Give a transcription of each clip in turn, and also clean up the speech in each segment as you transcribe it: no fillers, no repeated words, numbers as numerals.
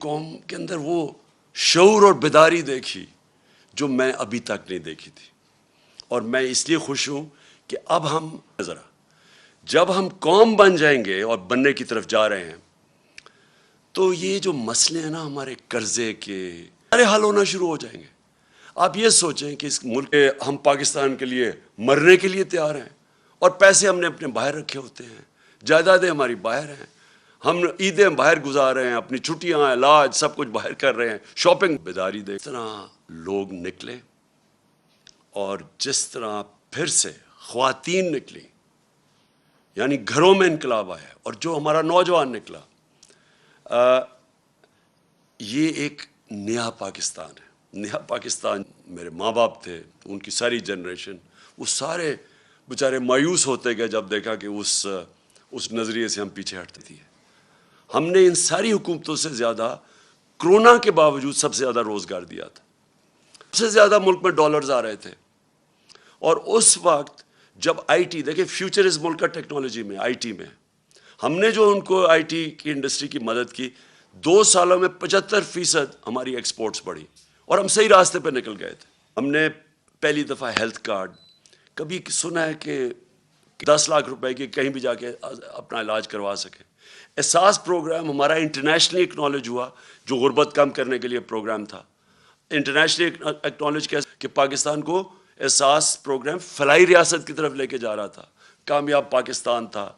قوم کے اندر وہ شعور اور بیداری دیکھی جو میں ابھی تک نہیں دیکھی تھی. اور میں اس لیے خوش ہوں کہ اب ہم ذرا جب ہم قوم بن جائیں گے اور بننے کی طرف جا رہے ہیں تو یہ جو مسئلے ہیں نا ہمارے قرضے کے سارے حل ہونا شروع ہو جائیں گے. آپ یہ سوچیں کہ اس ملک ہم پاکستان کے لیے مرنے کے لیے تیار ہیں اور پیسے ہم نے اپنے باہر رکھے ہوتے ہیں, جائیدادیں ہماری باہر ہیں, ہم عیدیں باہر گزار رہے ہیں, اپنی چھٹیاں علاج سب کچھ باہر کر رہے ہیں, شاپنگ. بیداری دے. اس طرح لوگ نکلے اور جس طرح پھر سے خواتین نکلی, یعنی گھروں میں انقلاب آیا, اور جو ہمارا نوجوان نکلا, یہ ایک نیا پاکستان ہے. نیا پاکستان. میرے ماں باپ تھے, ان کی ساری جنریشن, وہ سارے بیچارے مایوس ہوتے گئے جب دیکھا کہ اس نظریے سے ہم پیچھے ہٹتے تھے. ہم نے ان ساری حکومتوں سے زیادہ کرونا کے باوجود سب سے زیادہ روزگار دیا تھا. سب سے زیادہ ملک میں ڈالرز آ رہے تھے. اور اس وقت جب آئی ٹی, دیکھیں فیوچر اس ملک کا ٹیکنالوجی میں, آئی ٹی میں, ہم نے جو ان کو آئی ٹی کی انڈسٹری کی مدد کی, 2 سالوں میں 75% ہماری ایکسپورٹس بڑھی اور ہم صحیح راستے پہ نکل گئے تھے. ہم نے پہلی دفعہ ہیلتھ کارڈ, کبھی سنا ہے کہ 10 لاکھ روپے کی کہیں بھی جا کے اپنا علاج کروا سکے. احساس پروگرام ہمارا انٹرنیشنلی اکنالج ہوا, جو غربت کم کرنے کے لیے پروگرام تھا. انٹرنیشنلی اکنالج کیا کہ پاکستان کو احساس پروگرام فلاحی ریاست کی طرف لے کے جا رہا تھا. کامیاب پاکستان تھا.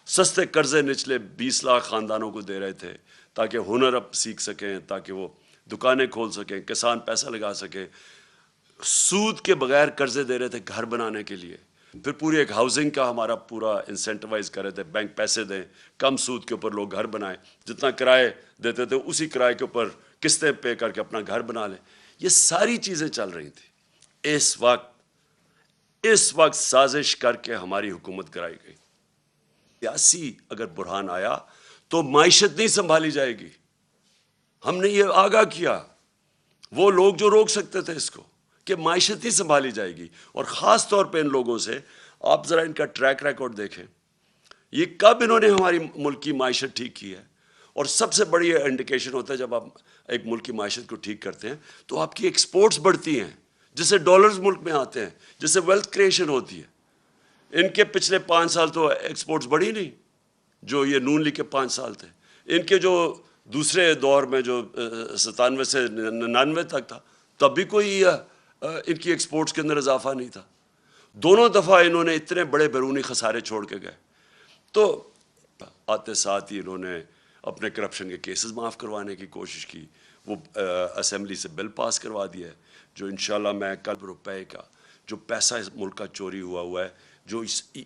سستے قرضے نچلے 20 لاکھ خاندانوں کو دے رہے تھے تاکہ ہنر اب سیکھ سکیں, تاکہ وہ دکانیں کھول سکیں, کسان پیسہ لگا سکے. سود کے بغیر قرضے دے رہے تھے گھر بنانے کے لیے. پھر پوری ایک ہاؤسنگ کا ہمارا پورا انسینٹیوائز کر رہے تھے, بینک پیسے دیں, کم سود کے اوپر لوگ گھر بنائیں, جتنا کرائے دیتے تھے اسی کرائے کے اوپر قسطیں پے کر کے اپنا گھر بنا لیں. یہ ساری چیزیں چل رہی تھیں. اس وقت سازش کر کے ہماری حکومت کرائی گئی. سیاسی اگر بحران آیا تو معیشت نہیں سنبھالی جائے گی. ہم نے یہ آگاہ کیا, وہ لوگ جو روک سکتے تھے اس کو, کہ معیشت نہیں سنبھالی جائے گی. اور خاص طور پہ ان لوگوں سے آپ ذرا ان کا ٹریک ریکارڈ دیکھیں, یہ کب انہوں نے ہماری ملک کی معیشت ٹھیک کی ہے. اور سب سے بڑی انڈیکیشن ہوتا ہے جب آپ ایک ملک کی معیشت کو ٹھیک کرتے ہیں تو آپ کی ایکسپورٹس بڑھتی ہیں, جس سے ڈالرز ملک میں آتے ہیں, جس سے ویلتھ کریشن ہوتی ہے. ان کے پچھلے 5 سال تو ایکسپورٹس بڑھی نہیں, جو یہ نون لیگ کے 5 سال تھے. ان کے جو دوسرے دور میں جو 97 سے 99 تک تھا, تب بھی کوئی ان کی ایکسپورٹس کے اندر اضافہ نہیں تھا. دونوں دفعہ انہوں نے اتنے بڑے بیرونی خسارے چھوڑ کے گئے. تو آتے ساتھ ہی انہوں نے اپنے کرپشن کے کیسز معاف کروانے کی کوشش کی. وہ اسمبلی سے بل پاس کروا دیا ہے, جو انشاءاللہ میں کل روپے کا جو پیسہ اس ملک کا چوری ہوا ہے, جو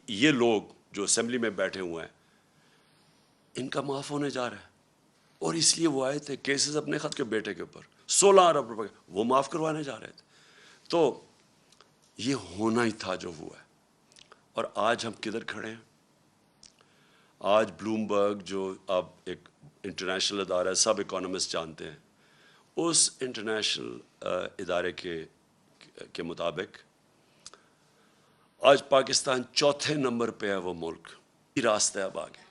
یہ لوگ جو اسمبلی میں بیٹھے ہوئے ہیں, ان کا معاف ہونے جا رہا ہے. اور اس لیے وہ آئے تھے کیسز اپنے خود کے بیٹے کے اوپر 16 ارب روپے, وہ معاف کروانے جا رہے تھے. تو یہ ہونا ہی تھا جو ہوا ہے. اور آج ہم کدھر کھڑے ہیں؟ آج بلومبرگ جو اب ایک انٹرنیشنل ادارہ ہے, سب اکانومسٹ جانتے ہیں, اس انٹرنیشنل ادارے کے مطابق آج پاکستان 4تھے نمبر پہ ہے. وہ ملک یہ راستہ ہے اب آگے,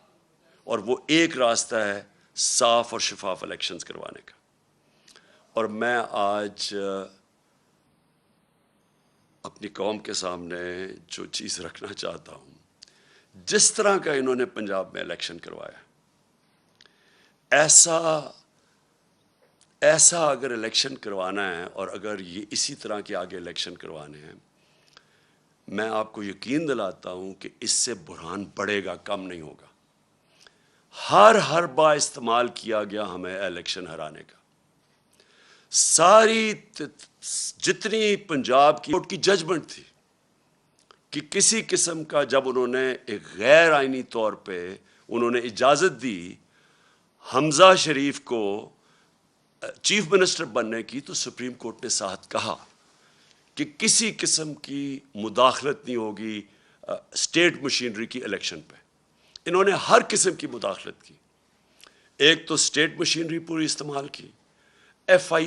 اور وہ ایک راستہ ہے صاف اور شفاف الیکشنز کروانے کا. اور میں آج اپنی قوم کے سامنے جو چیز رکھنا چاہتا ہوں, جس طرح کا انہوں نے پنجاب میں الیکشن کروایا, ایسا اگر الیکشن کروانا ہے, اور اگر یہ اسی طرح کے آگے الیکشن کروانے ہیں, میں آپ کو یقین دلاتا ہوں کہ اس سے بحران بڑھے گا, کم نہیں ہوگا. ہر بار استعمال کیا گیا ہمیں الیکشن ہرانے کا. ساری جتنی پنجاب کی ججمنٹ تھی کہ کسی قسم کا, جب انہوں نے ایک غیر آئینی طور پہ انہوں نے اجازت دی حمزہ شریف کو چیف منسٹر بننے کی, تو سپریم کورٹ نے ساتھ کہا کہ کسی قسم کی مداخلت نہیں ہوگی اسٹیٹ مشینری کی الیکشن پہ. انہوں نے ہر قسم کی مداخلت کی. ایک تو اسٹیٹ مشینری پوری استعمال کی, FIR